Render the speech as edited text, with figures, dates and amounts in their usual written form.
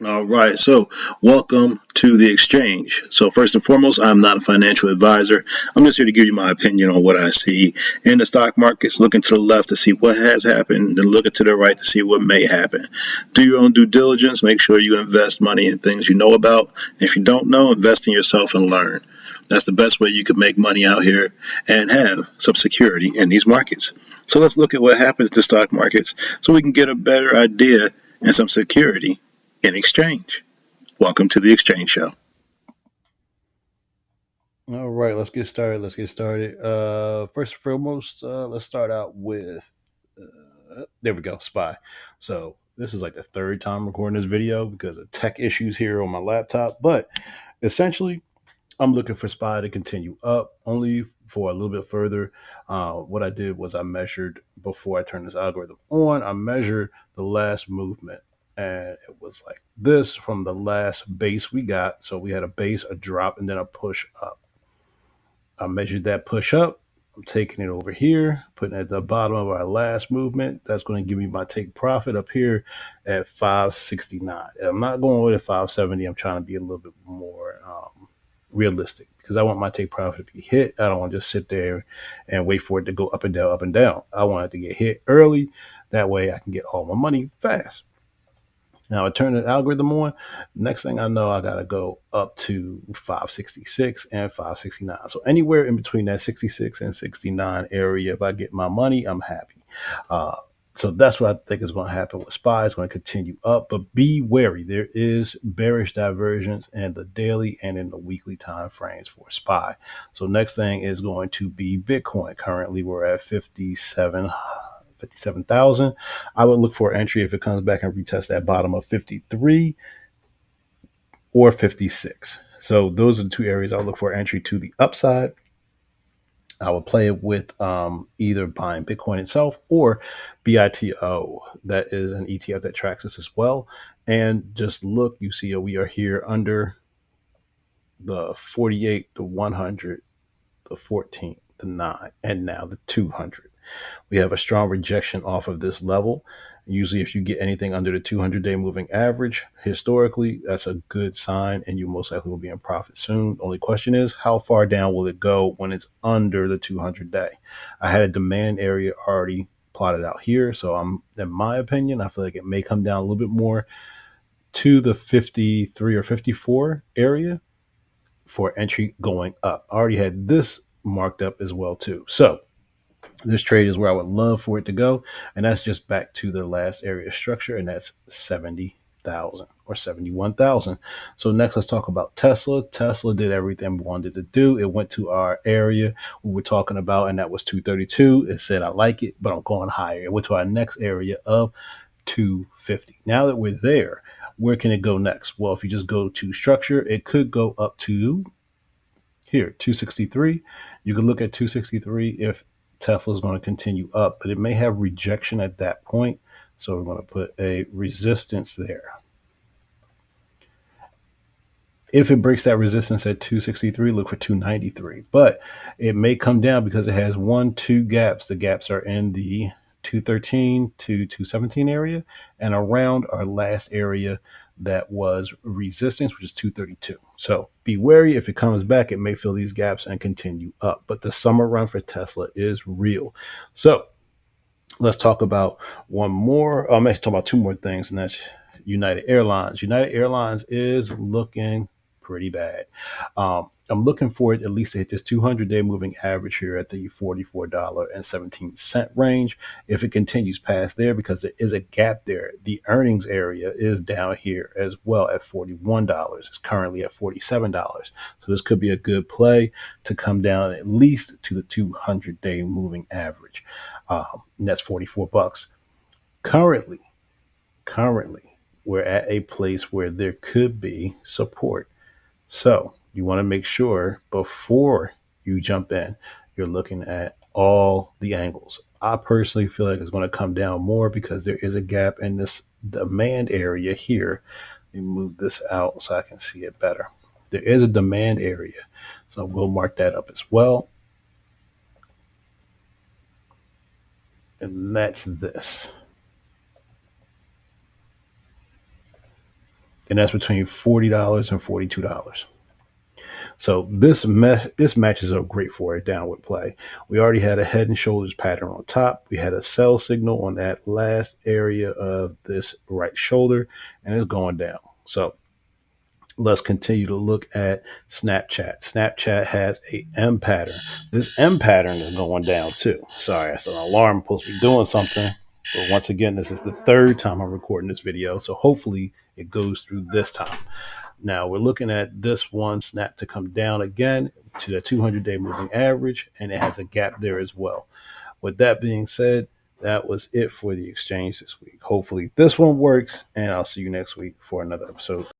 All right, so welcome to the exchange. So, first and foremost, I'm not a financial advisor. I'm just here to give you my opinion on what I see in the stock markets. Looking to the left to see what has happened, then looking to the right to see what may happen. Do your own due diligence. Make sure you invest money in things you know about. If you don't know, invest in yourself and learn. That's the best way you can make money out here and have some security in these markets. So, let's look at what happens to stock markets so we can get a better idea and some security in exchange. Welcome to the Exchange Show. All right, let's get started. Let's get started. First and foremost, let's start out with there we go, Spy. So this is like the third time recording this video because of tech issues here on my laptop. But essentially, I'm looking for Spy to continue up only for a little bit further. What I did was I measured before I turned this algorithm on. I measured the last movement, and it was like this from the last base we got. So we had a base, a drop, and then a push up. I measured that push up. I'm taking it over here, putting it at the bottom of our last movement. That's going to give me my take profit up here at 569. I'm not going with a 570. I'm trying to be a little bit more realistic because I want my take profit to be hit. I don't want to just sit there and wait for it to go up and down, up and down. I want it to get hit early. That way I can get all my money fast. Now I turn the algorithm on. Next thing I know, I gotta go up to 566 and 569. So anywhere in between that 66 and 69 area, if I get my money, I'm happy. Uh, so that's what I think is going to happen with SPY. It's going to continue up, but be wary. There is bearish divergence in the daily and in the weekly time frames for SPY. So next thing is going to be Bitcoin. Currently, we're at 57,000. I would look for entry if it comes back and retest that bottom of 53 or 56. So those are the two areas I would look for entry to the upside. I would play it with either buying Bitcoin itself or BITO. That is an ETF that tracks this as well. And just look, you see we are here under the 48, the 100, the 14, the 9, and now the 200. We have a strong rejection off of this level. Usually, if you get anything under the 200-day moving average, historically, that's a good sign, and you most likely will be in profit soon. The only question is, how far down will it go when it's under the 200-day? I had a demand area already plotted out here, so in my opinion, I feel like it may come down a little bit more to the 53 or 54 area for entry going up. I already had this marked up as well too. So this trade is where I would love for it to go. And that's just back to the last area structure, and that's 70,000 or 71,000. So next, let's talk about Tesla. Tesla did everything we wanted to do. It went to our area we were talking about, and that was 232. It said, I like it, but I'm going higher. It went to our next area of 250. Now that we're there, where can it go next? Well, if you just go to structure, it could go up to here, 263. You can look at 263 if Tesla is going to continue up, but it may have rejection at that point. So we're going to put a resistance there. If it breaks that resistance at 263, look for 293. But it may come down because it has two gaps. The gaps are in the 213 to 217 area and around our last area that was resistance, which is 232. So be wary. If it comes back, it may fill these gaps and continue up. But the summer run for Tesla is real. So let's talk about one more. I'm actually talking about two more things, and that's United Airlines. United Airlines is looking pretty bad. I'm looking for it at least to hit this 200-day moving average here at the $44.17 range. If it continues past there, because there is a gap there, the earnings area is down here as well at $41. It's currently at $47. So this could be a good play to come down at least to the 200-day moving average. And that's $44. Currently, we're at a place where there could be support. So you want to make sure before you jump in, you're looking at all the angles. I personally feel like it's going to come down more because there is a gap in this demand area here. Let me move this out so I can see it better. There is a demand area. So we'll mark that up as well. And that's this. and that's between $40 and $42. So this matches up great for a downward play. We already had a head and shoulders pattern on top. We had a sell signal on that last area of this right shoulder, and it's going down. So let's continue to look at Snapchat. Snapchat has a M pattern. This M pattern is going down too. Sorry, that's an alarm supposed to be doing something. But once again, this is the third time I'm recording this video, so hopefully it goes through this time. Now we're looking at this one snap to come down again to the 200-day moving average, and it has a gap there as well. With that being said, that was it for the exchange this week. Hopefully this one works, and I'll see you next week for another episode.